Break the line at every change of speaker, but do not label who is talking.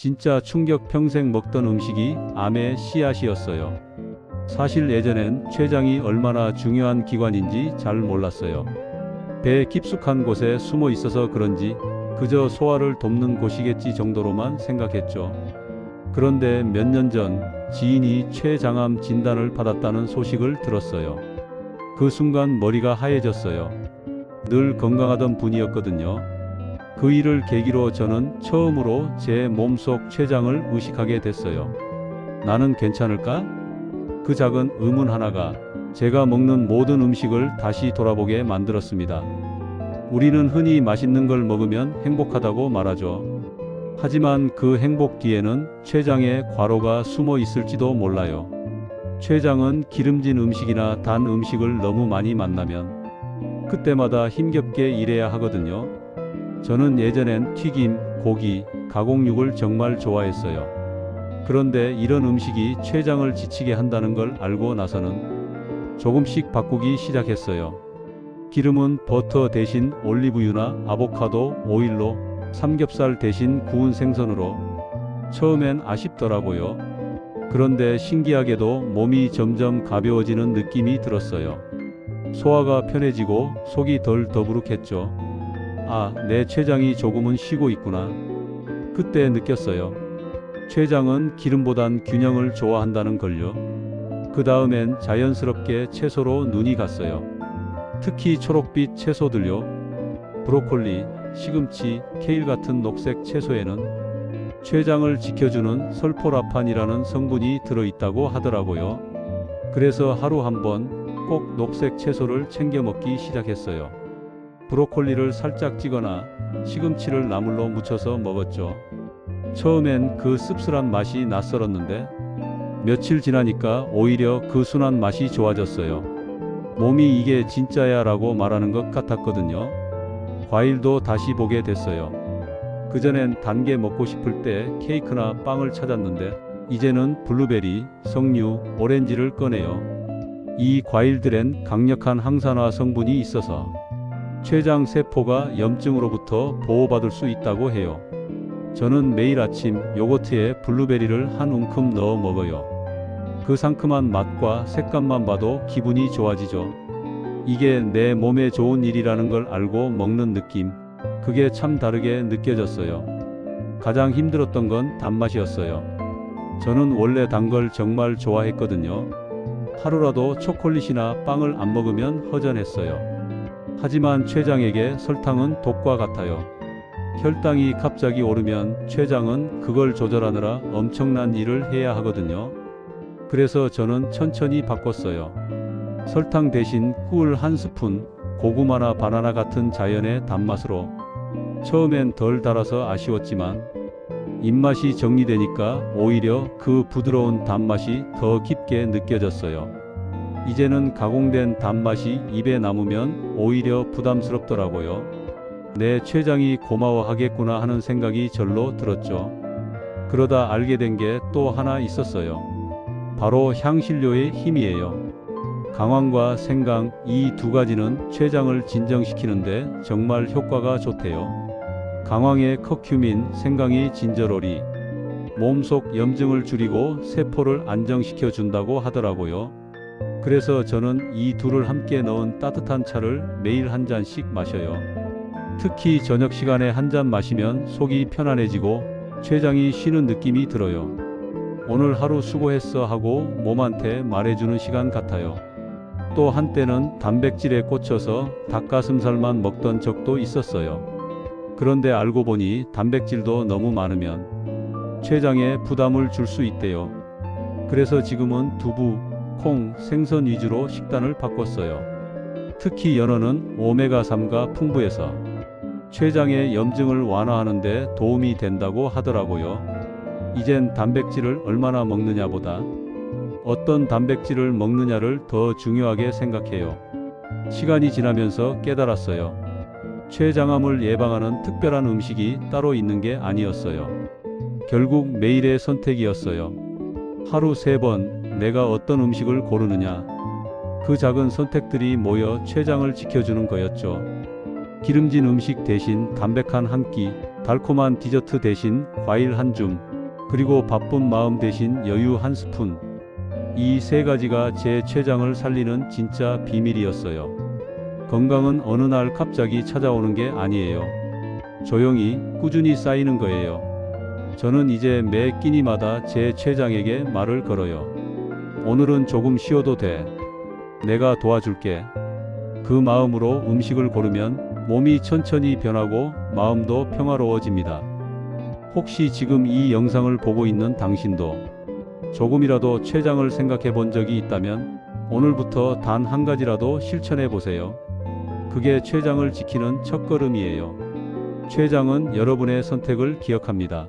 진짜 충격. 평생 먹던 음식이 암의 씨앗이었어요. 사실 예전엔 췌장이 얼마나 중요한 기관인지 잘 몰랐어요. 배 깊숙한 곳에 숨어 있어서 그런지 그저 소화를 돕는 곳이겠지 정도로만 생각했죠. 그런데 몇 년 전 지인이 췌장암 진단을 받았다는 소식을 들었어요. 그 순간 머리가 하얘졌어요. 늘 건강하던 분이었거든요. 그 일을 계기로 저는 처음으로 제 몸속 췌장을 의식하게 됐어요. 나는 괜찮을까? 그 작은 의문 하나가 제가 먹는 모든 음식을 다시 돌아보게 만들었습니다. 우리는 흔히 맛있는 걸 먹으면 행복하다고 말하죠. 하지만 그 행복 뒤에는 췌장의 과로가 숨어 있을지도 몰라요. 췌장은 기름진 음식이나 단 음식을 너무 많이 만나면 그때마다 힘겹게 일해야 하거든요. 저는 예전엔 튀김, 고기, 가공육을 정말 좋아했어요. 그런데 이런 음식이 췌장을 지치게 한다는 걸 알고 나서는 조금씩 바꾸기 시작했어요. 기름은 버터 대신 올리브유나 아보카도 오일로, 삼겹살 대신 구운 생선으로. 처음엔 아쉽더라고요. 그런데 신기하게도 몸이 점점 가벼워지는 느낌이 들었어요. 소화가 편해지고 속이 덜 더부룩했죠. 아, 내 췌장이 조금은 쉬고 있구나. 그때 느꼈어요. 췌장은 기름보단 균형을 좋아한다는 걸요. 그 다음엔 자연스럽게 채소로 눈이 갔어요. 특히 초록빛 채소들요. 브로콜리, 시금치, 케일 같은 녹색 채소에는 췌장을 지켜주는 설포라판이라는 성분이 들어있다고 하더라고요. 그래서 하루 한 번 꼭 녹색 채소를 챙겨 먹기 시작했어요. 브로콜리를 살짝 찌거나 시금치를 나물로 무쳐서 먹었죠. 처음엔 그 씁쓸한 맛이 낯설었는데 며칠 지나니까 오히려 그 순한 맛이 좋아졌어요. 몸이 이게 진짜야 라고 말하는 것 같았거든요. 과일도 다시 보게 됐어요. 그전엔 단 게 먹고 싶을 때 케이크나 빵을 찾았는데 이제는 블루베리, 석류, 오렌지를 꺼내요. 이 과일들엔 강력한 항산화 성분이 있어서 췌장 세포가 염증으로부터 보호받을 수 있다고 해요. 저는 매일 아침 요거트에 블루베리를 한 움큼 넣어 먹어요. 그 상큼한 맛과 색감만 봐도 기분이 좋아지죠. 이게 내 몸에 좋은 일이라는 걸 알고 먹는 느낌. 그게 참 다르게 느껴졌어요. 가장 힘들었던 건 단맛이었어요. 저는 원래 단 걸 정말 좋아했거든요. 하루라도 초콜릿이나 빵을 안 먹으면 허전했어요. 하지만 췌장에게 설탕은 독과 같아요. 혈당이 갑자기 오르면 췌장은 그걸 조절하느라 엄청난 일을 해야 하거든요. 그래서 저는 천천히 바꿨어요. 설탕 대신 꿀 한 스푼, 고구마나 바나나 같은 자연의 단맛으로. 처음엔 덜 달아서 아쉬웠지만 입맛이 정리되니까 오히려 그 부드러운 단맛이 더 깊게 느껴졌어요. 이제는 가공된 단맛이 입에 남으면 오히려 부담스럽더라고요. 내 췌장이 고마워하겠구나 하는 생각이 절로 들었죠. 그러다 알게 된 게 또 하나 있었어요. 바로 향신료의 힘이에요. 강황과 생강, 이 두 가지는 췌장을 진정시키는데 정말 효과가 좋대요. 강황의 커큐민, 생강의 진저로리, 몸속 염증을 줄이고 세포를 안정시켜 준다고 하더라고요. 그래서 저는 이 둘을 함께 넣은 따뜻한 차를 매일 한 잔씩 마셔요. 특히 저녁 시간에 한 잔 마시면 속이 편안해지고 췌장이 쉬는 느낌이 들어요. 오늘 하루 수고했어 하고 몸한테 말해주는 시간 같아요. 또 한때는 단백질에 꽂혀서 닭가슴살만 먹던 적도 있었어요. 그런데 알고 보니 단백질도 너무 많으면 췌장에 부담을 줄 수 있대요. 그래서 지금은 두부, 콩, 생선 위주로 식단을 바꿨어요. 특히 연어는 오메가3가 풍부해서 췌장의 염증을 완화하는 데 도움이 된다고 하더라고요. 이젠 단백질을 얼마나 먹느냐보다 어떤 단백질을 먹느냐를 더 중요하게 생각해요. 시간이 지나면서 깨달았어요. 췌장암을 예방하는 특별한 음식이 따로 있는 게 아니었어요. 결국 매일의 선택이었어요. 하루 3번 내가 어떤 음식을 고르느냐. 그 작은 선택들이 모여 췌장을 지켜주는 거였죠. 기름진 음식 대신 담백한 한 끼, 달콤한 디저트 대신 과일 한 줌, 그리고 바쁜 마음 대신 여유 한 스푼. 이 세 가지가 제 췌장을 살리는 진짜 비밀이었어요. 건강은 어느 날 갑자기 찾아오는 게 아니에요. 조용히, 꾸준히 쌓이는 거예요. 저는 이제 매 끼니마다 제 췌장에게 말을 걸어요. 오늘은 조금 쉬어도 돼. 내가 도와줄게. 그 마음으로 음식을 고르면 몸이 천천히 변하고 마음도 평화로워집니다. 혹시 지금 이 영상을 보고 있는 당신도 조금이라도 췌장을 생각해 본 적이 있다면 오늘부터 단 한 가지라도 실천해 보세요. 그게 췌장을 지키는 첫걸음이에요. 췌장은 여러분의 선택을 기억합니다.